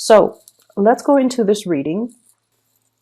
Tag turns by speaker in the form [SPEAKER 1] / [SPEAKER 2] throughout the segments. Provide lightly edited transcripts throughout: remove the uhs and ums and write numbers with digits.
[SPEAKER 1] So let's go into this reading.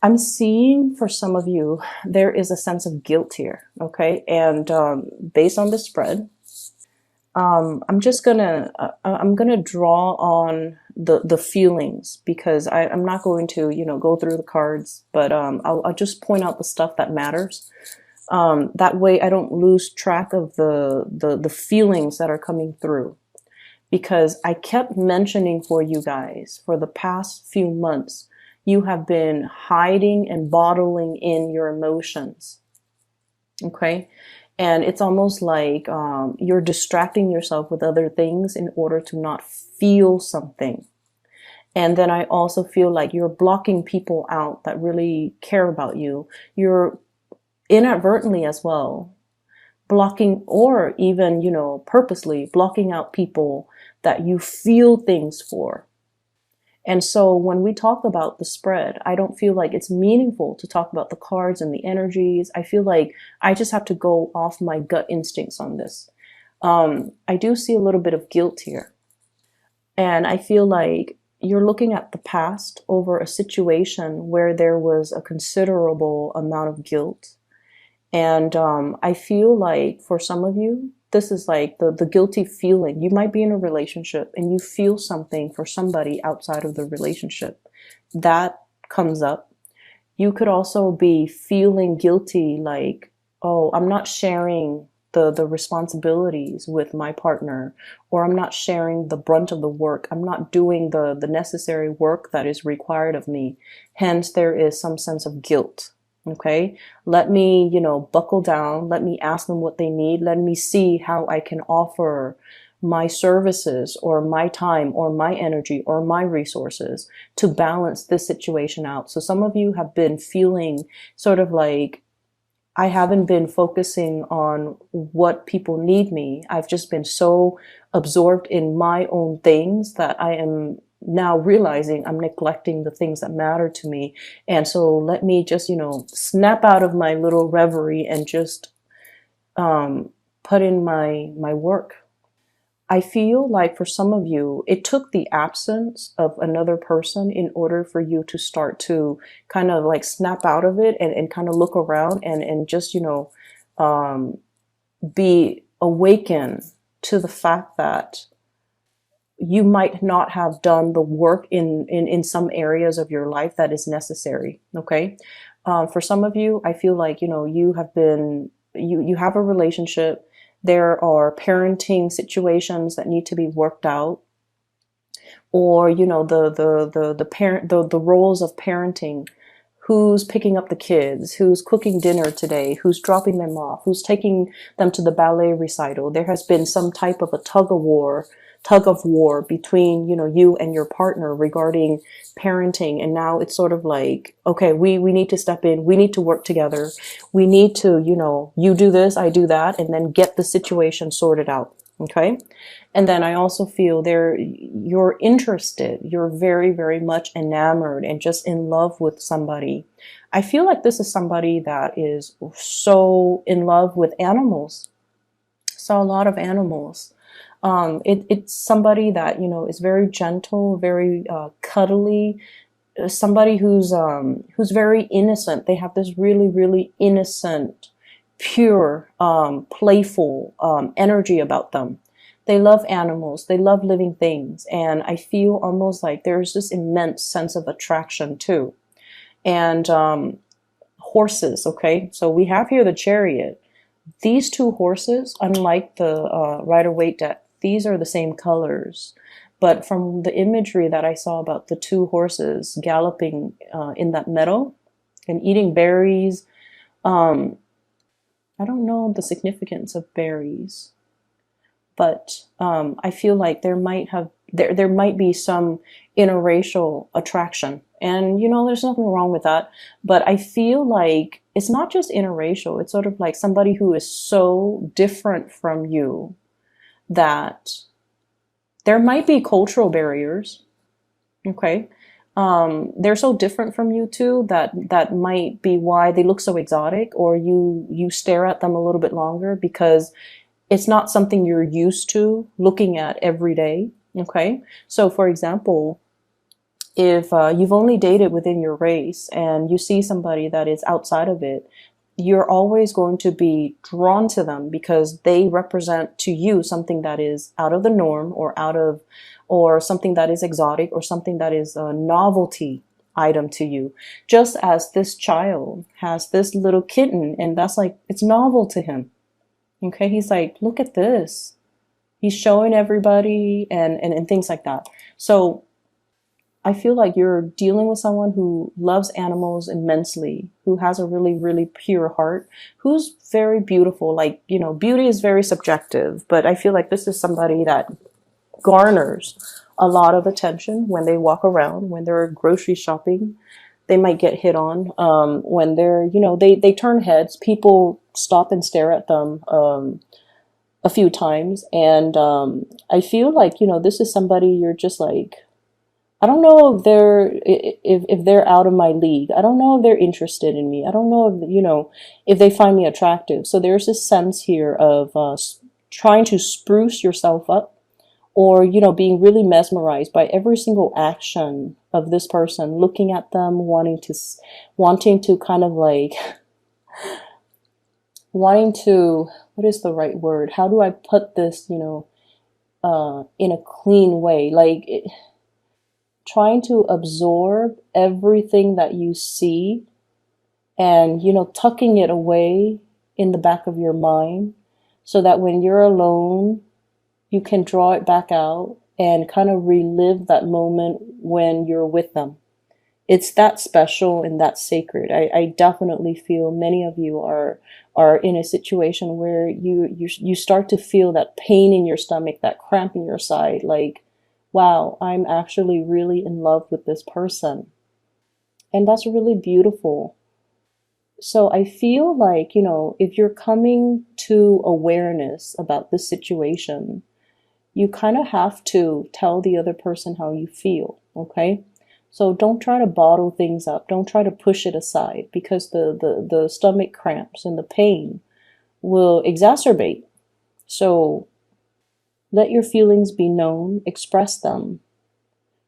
[SPEAKER 1] I'm seeing for some of you, there is a sense of guilt here. Okay. And based on the spread, I'm gonna draw on the feelings, because I'm not going to, go through the cards, but I'll just point out the stuff that matters. That way I don't lose track of the feelings that are coming through, because I kept mentioning for you guys for the past few months, you have been hiding and bottling in your emotions. Okay. And it's almost like you're distracting yourself with other things in order to not feel something. And then I also feel like you're blocking people out that really care about you. You're inadvertently as well blocking, or even, purposely blocking out people that you feel things for. And so when we talk about the spread, I don't feel like it's meaningful to talk about the cards and the energies. I feel like I just have to go off my gut instincts on this. I do see a little bit of guilt here. And I feel like you're looking at the past over a situation where there was a considerable amount of guilt. And I feel like for some of you, this is like the guilty feeling. You might be in a relationship and you feel something for somebody outside of the relationship. That comes up. You could also be feeling guilty, like, oh, I'm not sharing the responsibilities with my partner, or I'm not sharing the brunt of the work. I'm not doing the necessary work that is required of me. Hence, there is some sense of guilt. Okay, let me, buckle down. Let me ask them what they need. Let me see how I can offer my services or my time or my energy or my resources to balance this situation out. So some of you have been feeling sort of like, I haven't been focusing on what people need me. I've just been so absorbed in my own things that I am now realizing I'm neglecting the things that matter to me. And so let me just, snap out of my little reverie and just put in my work. I feel like for some of you, it took the absence of another person in order for you to start to kind of like snap out of it and kind of look around and just, be awakened to the fact that you might not have done the work in some areas of your life that is necessary. Okay. For some of you, I feel like, you have been, you have a relationship. There are parenting situations that need to be worked out, or, the parent, the roles of parenting. Who's picking up the kids? Who's cooking dinner today? Who's dropping them off? Who's taking them to the ballet recital? There has been some type of a tug of war between, you and your partner regarding parenting. And now it's sort of like, okay, we need to step in. We need to work together. We need to, you do this, I do that, and then get the situation sorted out. Okay. And then I also feel you're interested. You're very, very much enamored and just in love with somebody. I feel like this is somebody that is so in love with animals. So a lot of animals. It's somebody that, is very gentle, very cuddly, somebody who's very innocent. They have this really, really innocent, pure, playful energy about them. They love animals. They love living things. And I feel almost like there's this immense sense of attraction too. And horses, okay? So we have here the Chariot. These two horses, unlike the Rider-Waite deck, these are the same colors. But from the imagery that I saw about the two horses galloping in that meadow and eating berries, I don't know the significance of berries, but I feel like there might be some interracial attraction. And, there's nothing wrong with that. But I feel like it's not just interracial. It's sort of like somebody who is so different from you that there might be cultural barriers. Okay. They're so different from you too that might be why they look so exotic, or you stare at them a little bit longer because it's not something you're used to looking at every day. Okay. So for example, if you've only dated within your race and you see somebody that is outside of it, you're always going to be drawn to them because they represent to you something that is out of the norm, or something that is exotic, or something that is a novelty item to you. Just as this child has this little kitten, and that's like, it's novel to him. Okay, he's like, look at this. He's showing everybody, and things like that. So I feel like you're dealing with someone who loves animals immensely, who has a really, really pure heart, who's very beautiful. Like, beauty is very subjective, but I feel like this is somebody that garners a lot of attention when they walk around, when they're grocery shopping. They might get hit on. When they're, they turn heads. People stop and stare at them a few times. And I feel like, this is somebody you're just like, I don't know if they're out of my league. I don't know if they're interested in me. I don't know if they find me attractive. So there's this sense here of trying to spruce yourself up, or being really mesmerized by every single action of this person, looking at them, wanting to kind of like wanting to, what is the right word? How do I put this, in a clean way? Like trying to absorb everything that you see and, tucking it away in the back of your mind so that when you're alone, you can draw it back out and kind of relive that moment when you're with them. It's that special and that sacred. I definitely feel many of you are in a situation where you start to feel that pain in your stomach, that cramp in your side, like, wow, I'm actually really in love with this person. And that's really beautiful. So I feel like, if you're coming to awareness about this situation, you kind of have to tell the other person how you feel, okay? So don't try to bottle things up. Don't try to push it aside, because the stomach cramps and the pain will exacerbate. So let your feelings be known, express them,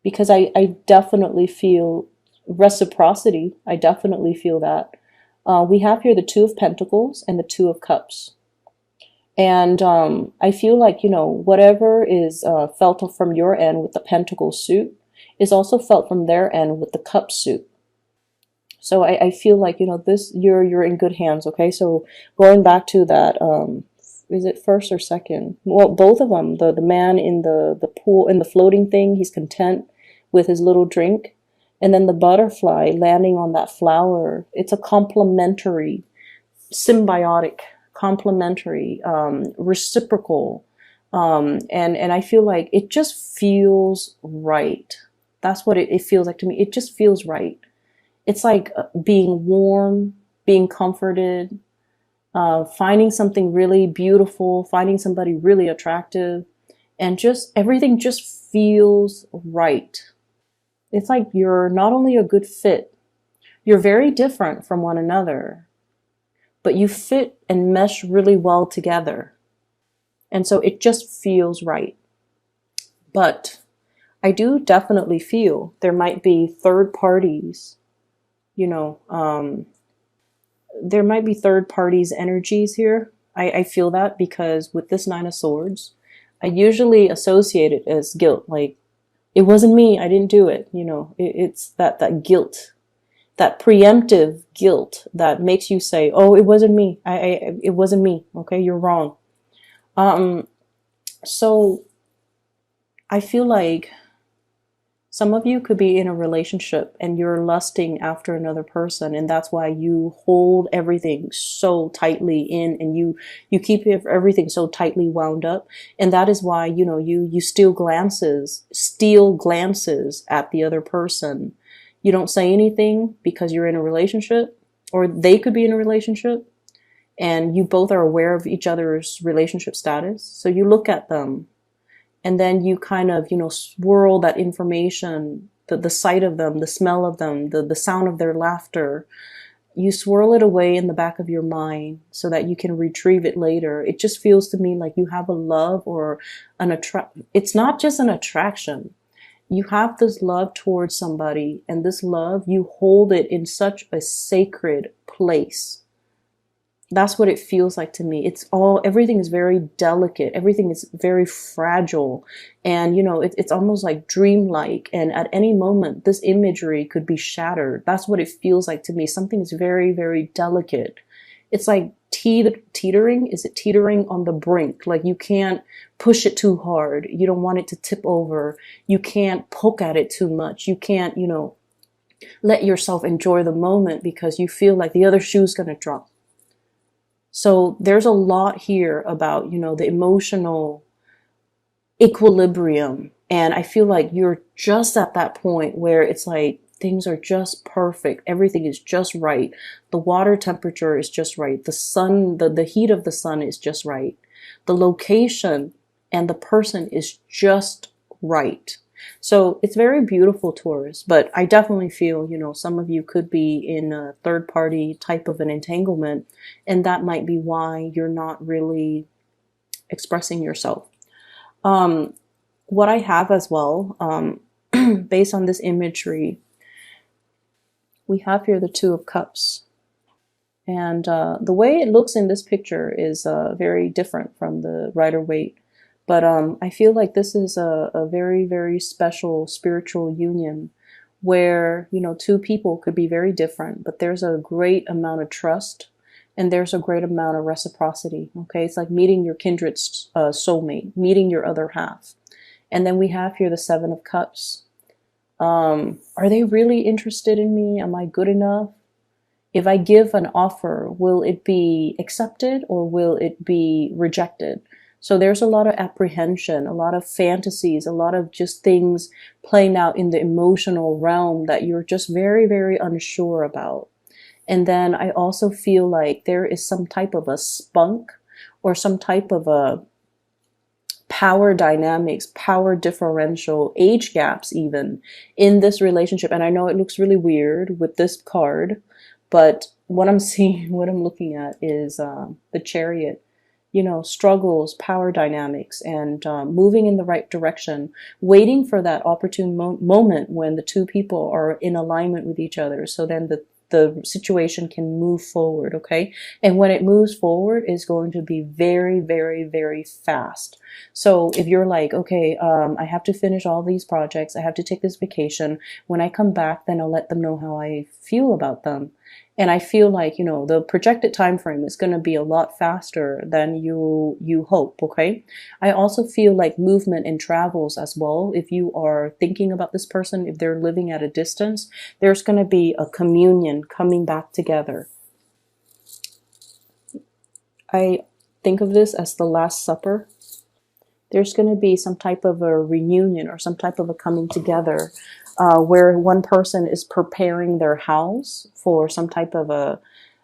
[SPEAKER 1] because I definitely feel reciprocity. I definitely feel that. We have here the Two of Pentacles and the Two of Cups. And I feel like, whatever is felt from your end with the Pentacle suit is also felt from their end with the Cup suit. So I feel like, this, you're in good hands, okay? So going back to that, is it first or second? Well, both of them. The man in the pool, in the floating thing, he's content with his little drink. And then the butterfly landing on that flower, it's a complementary, symbiotic, complementary, reciprocal. And I feel like it just feels right. That's what it feels like to me. It just feels right. It's like being warm, being comforted, finding something really beautiful, finding somebody really attractive, and just everything just feels right. It's like you're not only a good fit, you're very different from one another, but you fit and mesh really well together. And so it just feels right. But I do definitely feel there might be third parties, there might be third parties energies here. I feel that because with this Nine of Swords, I usually associate it as guilt. Like, it wasn't me, I didn't do it. It's that guilt, that preemptive guilt that makes you say, oh, it wasn't me. It wasn't me. Okay, you're wrong. So I feel like some of you could be in a relationship and you're lusting after another person, and that's why you hold everything so tightly in, and you keep everything so tightly wound up. And that is why, you steal glances at the other person. You don't say anything because you're in a relationship, or they could be in a relationship, and you both are aware of each other's relationship status. So you look at them, and then you kind of, swirl that information, the sight of them, the smell of them, the sound of their laughter. You swirl it away in the back of your mind so that you can retrieve it later. It just feels to me like you have a love or it's not just an attraction. You have this love towards somebody, and this love, you hold it in such a sacred place. That's what it feels like to me. Everything is very delicate. Everything is very fragile. And, it's almost like dreamlike. And at any moment, this imagery could be shattered. That's what it feels like to me. Something is very, very delicate. It's like teetering. Is it teetering on the brink? Like you can't push it too hard. You don't want it to tip over. You can't poke at it too much. You can't, let yourself enjoy the moment because you feel like the other shoe's going to drop. So there's a lot here about, the emotional equilibrium. And I feel like you're just at that point where it's like things are just perfect. Everything is just right. The water temperature is just right. The sun, the heat of the sun is just right. The location and the person is just right. So it's very beautiful, Taurus, but I definitely feel, some of you could be in a third party type of an entanglement, and that might be why you're not really expressing yourself. What I have as well, based on this imagery, we have here the Two of Cups. And the way it looks in this picture is very different from the Rider-Waite. But I feel like this is a very, very special spiritual union where, two people could be very different, but there's a great amount of trust and there's a great amount of reciprocity. Okay, it's like meeting your kindred soulmate, meeting your other half. And then we have here the Seven of Cups. Are they really interested in me? Am I good enough? If I give an offer, will it be accepted or will it be rejected? So there's a lot of apprehension, a lot of fantasies, a lot of just things playing out in the emotional realm that you're just very, very unsure about. And then I also feel like there is some type of a spunk or some type of a power dynamics, power differential, age gaps even in this relationship. And I know it looks really weird with this card, but what I'm seeing, what I'm looking at is the Chariot. Struggles, power dynamics, and moving in the right direction, waiting for that opportune moment when the two people are in alignment with each other. So then the situation can move forward, okay? And when it moves forward, it's going to be very, very, very fast. So if you're like, okay, I have to finish all these projects, I have to take this vacation. When I come back, then I'll let them know how I feel about them. And I feel like, the projected time frame is going to be a lot faster than you hope, okay? I also feel like movement and travels as well. If you are thinking about this person, if they're living at a distance, there's going to be a communion coming back together. I think of this as the Last Supper. There's going to be some type of a reunion or some type of a coming together where one person is preparing their house for some type of a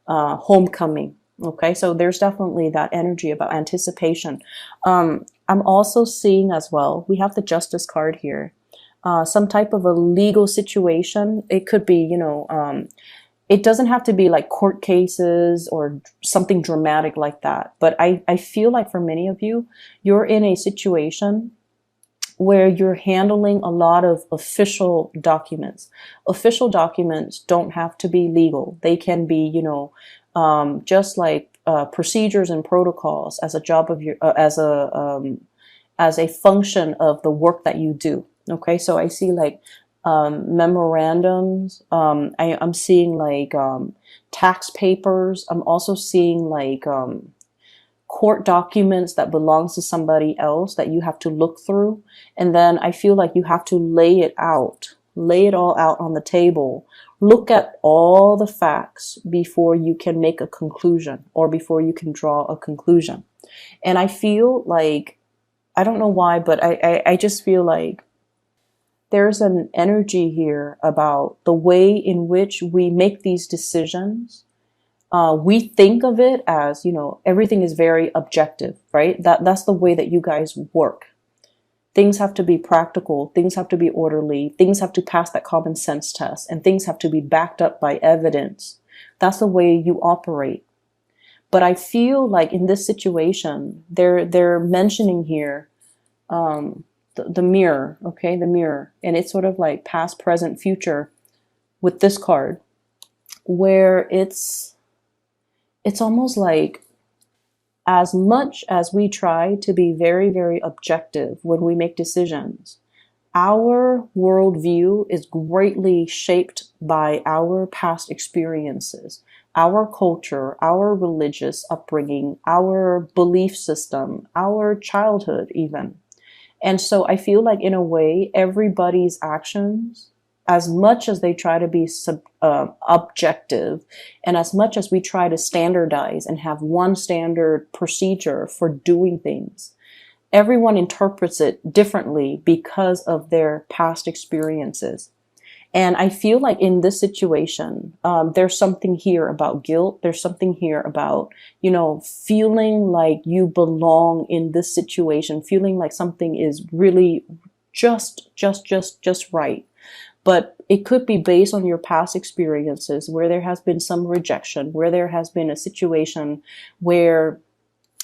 [SPEAKER 1] homecoming. Okay, so there's definitely that energy about anticipation. I'm also seeing as well, we have the Justice card here, some type of a legal situation. It could be, it doesn't have to be like court cases or something dramatic like that. But I feel like for many of you, you're in a situation where you're handling a lot of official documents. Official documents don't have to be legal. They can be, just like procedures and protocols as a job of your, as a function of the work that you do. Okay, so I see like memorandums. I'm seeing like tax papers. I'm also seeing like court documents that belongs to somebody else that you have to look through. And then I feel like you have to lay it all out on the table. Look at all the facts before you can make a conclusion or before you can draw a conclusion. And I feel like, I don't know why, but I just feel like there's an energy here about the way in which we make these decisions. We think of it as, everything is very objective, right? That's the way that you guys work. Things have to be practical. Things have to be orderly. Things have to pass that common sense test, and things have to be backed up by evidence. That's the way you operate. But I feel like in this situation, they're mentioning here, the the mirror, okay, the mirror, and it's sort of like past, present, future with this card, where it's almost like, as much as we try to be very, very objective when we make decisions, our worldview is greatly shaped by our past experiences, our culture, our religious upbringing, our belief system, our childhood, even. And so I feel like, in a way, everybody's actions, as much as they try to be objective, and as much as we try to standardize and have one standard procedure for doing things, everyone interprets it differently because of their past experiences. And I feel like in this situation, there's something here about guilt. There's something here about, feeling like you belong in this situation, feeling like something is really just right. But it could be based on your past experiences where there has been some rejection, where there has been a situation where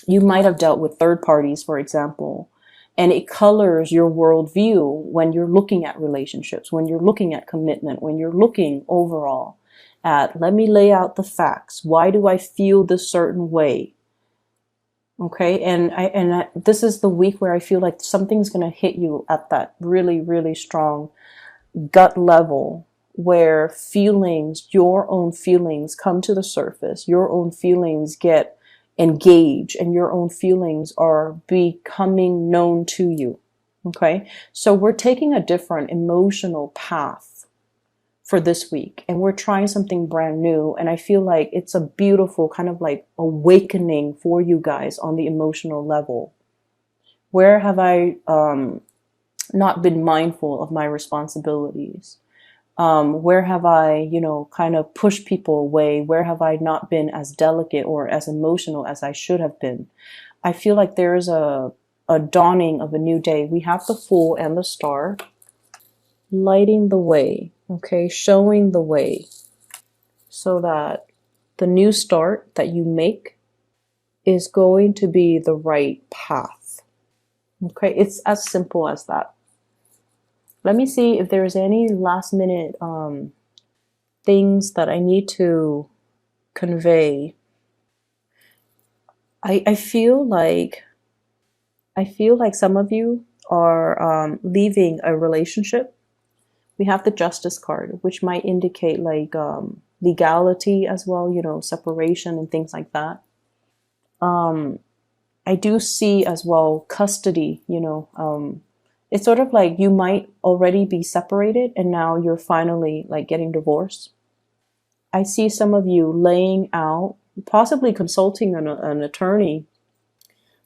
[SPEAKER 1] you might have dealt with third parties, for example, and it colors your worldview when you're looking at relationships, when you're looking at commitment, when you're looking overall at, let me lay out the facts. Why do I feel this certain way? Okay, and this is the week where I feel like something's going to hit you at that really, really strong gut level, where feelings, your own feelings, come to the surface. Your own feelings get engaged, and your own feelings are becoming known to you. Okay, so we're taking a different emotional path for this week, and we're trying something brand new. And I feel like it's a beautiful kind of like awakening for you guys on the emotional level. Where have I not been mindful of my responsibilities? Where have I, kind of pushed people away? Where have I not been as delicate or as emotional as I should have been? I feel like there is a dawning of a new day. We have the Fool and the Star lighting the way, okay, showing the way, so that the new start that you make is going to be the right path. Okay, it's as simple as that. Let me see if there's any last minute things that I need to convey. I feel like some of you are leaving a relationship. We have the Justice card, which might indicate like legality as well, separation and things like that. I do see as well custody, it's sort of like you might already be separated and now you're finally like getting divorced. I see some of you laying out, possibly consulting an attorney,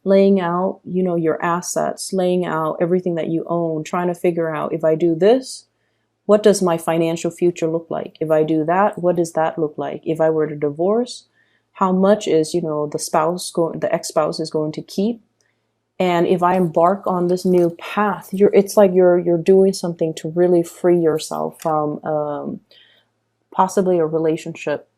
[SPEAKER 1] laying out, your assets, laying out everything that you own, trying to figure out, if I do this, what does my financial future look like? If I do that, what does that look like? If I were to divorce, how much is, the ex-spouse is going to keep? And if I embark on this new path, it's like you're doing something to really free yourself from possibly a relationship